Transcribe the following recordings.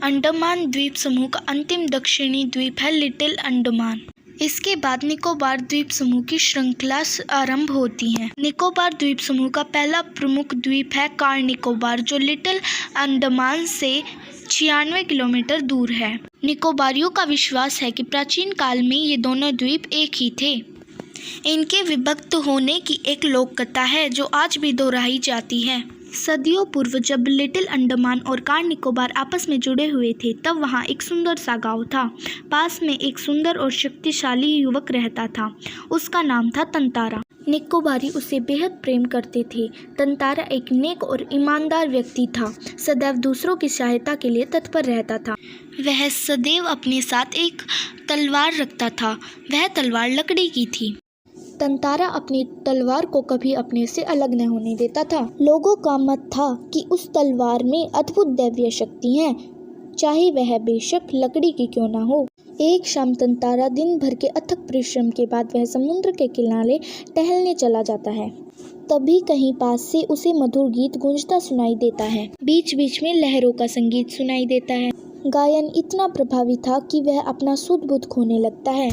अंडमान द्वीप समूह का अंतिम दक्षिणी द्वीप है लिटिल अंडमान। इसके बाद निकोबार द्वीप समूह की श्रृंखला आरंभ होती है। निकोबार द्वीप समूह का पहला प्रमुख द्वीप है कार निकोबार, जो लिटिल अंडमान से 96 किलोमीटर दूर है। निकोबारियों का विश्वास है कि प्राचीन काल में ये दोनों द्वीप एक ही थे। इनके विभक्त होने की एक लोक कथा है जो आज भी दोहराई जाती है। सदियों पूर्व जब लिटिल अंडमान और कार निकोबार आपस में जुड़े हुए थे, तब वहाँ एक सुंदर सा गांव था। पास में एक सुंदर और शक्तिशाली युवक रहता था। उसका नाम था तंतारा। निकोबारी उसे बेहद प्रेम करते थे। तंतारा एक नेक और ईमानदार व्यक्ति था, सदैव दूसरों की सहायता के लिए तत्पर रहता था। वह सदैव अपने साथ एक तलवार रखता था। वह तलवार लकड़ी की थी। तंतारा अपनी तलवार को कभी अपने से अलग न होने देता था। लोगों का मत था कि उस तलवार में अद्भुत दैवीय शक्ति है, चाहे वह बेशक लकड़ी की क्यों ना हो। एक शाम तंतारा दिन भर के अथक परिश्रम के बाद वह समुद्र के किनारे टहलने चला जाता है। तभी कहीं पास से उसे मधुर गीत गूंजता सुनाई देता है। बीच बीच में लहरों का संगीत सुनाई देता है। गायन इतना प्रभावी था कि वह अपना सुध बुध खोने लगता है।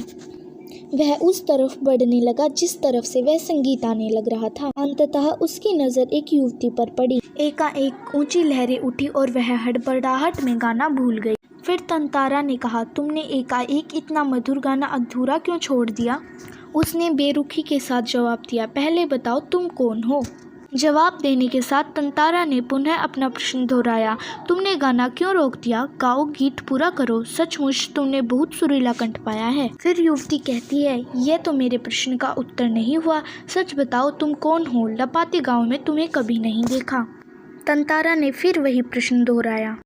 वह उस तरफ बढ़ने लगा जिस तरफ से वह संगीत आने लग रहा था। अंततः उसकी नज़र एक युवती पर पड़ी। एकाएक ऊंची लहरें उठी और वह हड़बड़ाहट में गाना भूल गई। फिर तंतारा ने कहा, तुमने एकाएक इतना मधुर गाना अधूरा क्यों छोड़ दिया? उसने बेरुखी के साथ जवाब दिया, पहले बताओ तुम कौन हो? जवाब देने के साथ तंतारा ने पुनः अपना प्रश्न दोहराया, तुमने गाना क्यों रोक दिया? गाओ, गीत पूरा करो। सचमुच तुमने बहुत सुरीला कंठ पाया है। फिर युवती कहती है, यह तो मेरे प्रश्न का उत्तर नहीं हुआ। सच बताओ तुम कौन हो? लपाती गांव में तुम्हें कभी नहीं देखा। तंतारा ने फिर वही प्रश्न दोहराया।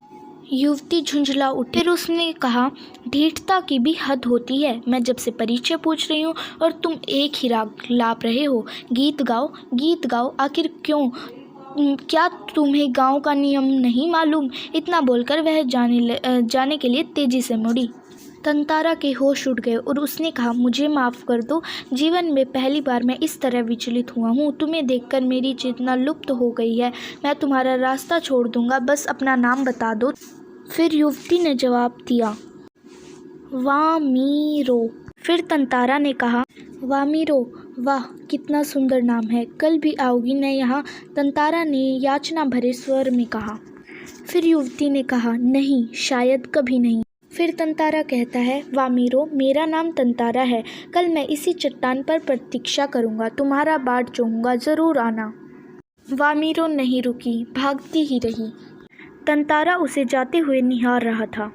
युवती झुंझला उठी। फिर उसने कहा, ढीठता की भी हद होती है। मैं जब से परिचय पूछ रही हूँ और तुम एक ही राग लाप रहे हो। गीत गाओ, गीत गाओ। आखिर क्यों? क्या तुम्हें गांव का नियम नहीं मालूम? इतना बोलकर वह जाने के लिए तेजी से मुड़ी। तंतारा के होश उड़ गए और उसने कहा, मुझे माफ़ कर दो। जीवन में पहली बार मैं इस तरह विचलित हुआ हूँ। तुम्हें देखकर मेरी चेतना लुप्त हो गई है। मैं तुम्हारा रास्ता छोड़ दूंगा, बस अपना नाम बता दो। फिर युवती ने जवाब दिया, वामीरो। फिर तंतारा ने कहा, वामीरो, वाह कितना सुंदर नाम है। कल भी आओगी न यहाँ? तंतारा ने याचना भरे स्वर में कहा। फिर युवती ने कहा, नहीं, शायद कभी नहीं। फिर तंतारा कहता है, वामीरो, मेरा नाम तंतारा है। कल मैं इसी चट्टान पर प्रतीक्षा करूँगा। तुम्हारा बाट जोहूँगा, ज़रूर आना। वामीरो नहीं रुकी, भागती ही रही। तंतारा उसे जाते हुए निहार रहा था।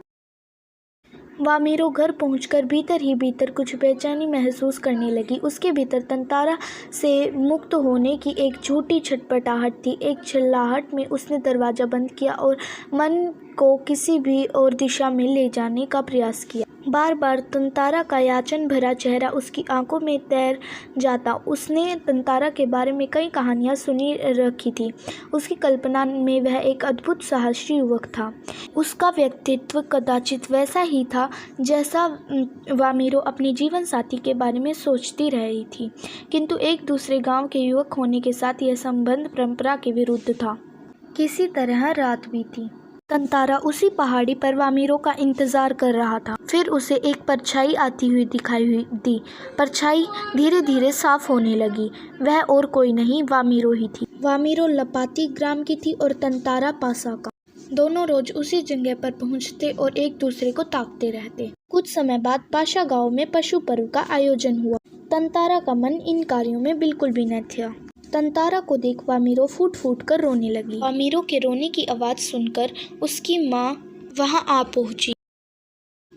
वामीरो घर पहुंचकर भीतर ही भीतर कुछ बेचैनी महसूस करने लगी। उसके भीतर तंतारा से मुक्त होने की एक झूठी छटपटाहट थी। एक चिल्लाहट में उसने दरवाज़ा बंद किया और मन को किसी भी और दिशा में ले जाने का प्रयास किया। बार बार तंतारा का याचन भरा चेहरा उसकी आंखों में तैर जाता। उसने तंतारा के बारे में कई कहानियां सुनी रखी थी। उसकी कल्पना में वह एक अद्भुत साहसी युवक था। उसका व्यक्तित्व कदाचित वैसा ही था जैसा वामीरो अपने जीवन साथी के बारे में सोचती रही थी, किंतु एक दूसरे गांव के युवक होने के साथ यह संबंध परंपरा के विरुद्ध था। किसी तरह रात बीती। तंतारा उसी पहाड़ी पर वामीरो का इंतजार कर रहा था। फिर उसे एक परछाई आती हुई दिखाई दी। परछाई धीरे धीरे साफ होने लगी। वह और कोई नहीं, वामीरो ही थी। वामीरो लपाती ग्राम की थी और तंतारा पासा का। दोनों रोज उसी जगह पर पहुंचते और एक दूसरे को ताकते रहते। कुछ समय बाद पाशा गांव में पशु पर्व का आयोजन हुआ। तंतारा का मन इन कार्यों में बिल्कुल भी न था। तंतारा को देख वामीरो फूट फूट कर रोने लगी। वामीरो के रोने की आवाज़ सुनकर उसकी माँ वहां आ पहुंची।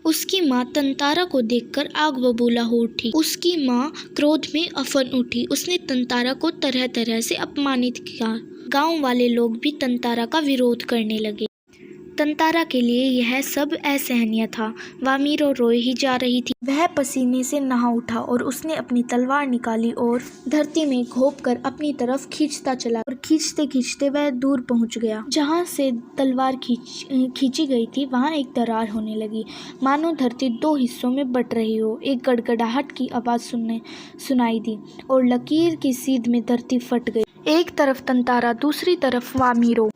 उसकी माँ तंतारा को देखकर आग बबूला हो उठी। उसकी माँ क्रोध में अफन उठी। उसने तंतारा को तरह तरह से अपमानित किया। गांव वाले लोग भी तंतारा का विरोध करने लगे। तंतारा के लिए यह सब असहनीय था। वामीरो रोए ही जा रही थी। वह पसीने से नहा उठा और उसने अपनी तलवार निकाली और धरती में घोंपकर अपनी तरफ खींचता चला और खींचते खींचते वह दूर पहुंच गया। जहां से तलवार खींची गई थी वहां एक दरार होने लगी, मानो धरती दो हिस्सों में बट रही हो। एक गड़गड़ाहट की आवाज़ सुनाई दी और लकीर की सीध में धरती फट गई। एक तरफ तंतारा, दूसरी तरफ वामीरो।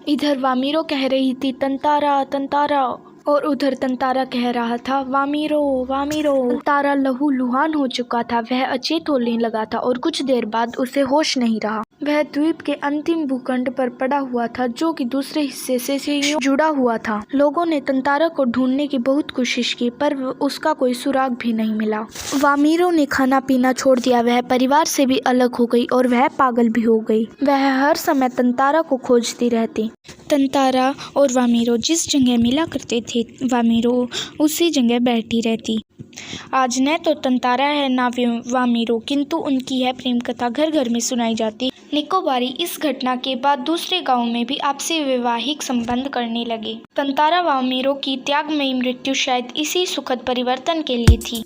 इधर वामीरो कह रही थी तंतारा तंतारा, और उधर तंतारा कह रहा था वामीरो वामीरो। तंतारा लहूलुहान हो चुका था, वह अचेत होने लगा था और कुछ देर बाद उसे होश नहीं रहा। वह द्वीप के अंतिम भूखंड पर पड़ा हुआ था जो कि दूसरे हिस्से से जुड़ा हुआ था। लोगों ने तंतारा को ढूंढने की बहुत कोशिश की पर उसका कोई सुराग भी नहीं मिला। वामीरो ने खाना पीना छोड़ दिया, वह परिवार से भी अलग हो गई और वह पागल भी हो गई। वह हर समय तंतारा को खोजती रहती। तंतारा और वामीरो जिस जगह मिला करते थे, वामीरो उसी जगह बैठी रहती। आज न तो तंतारा है ना वामीरो, किंतु उनकी यह प्रेम कथा घर घर में सुनाई जाती। निकोबारी इस घटना के बाद दूसरे गांव में भी आपसी वैवाहिक संबंध करने लगे। तंतारा वामीरो की त्यागमयी मृत्यु शायद इसी सुखद परिवर्तन के लिए थी।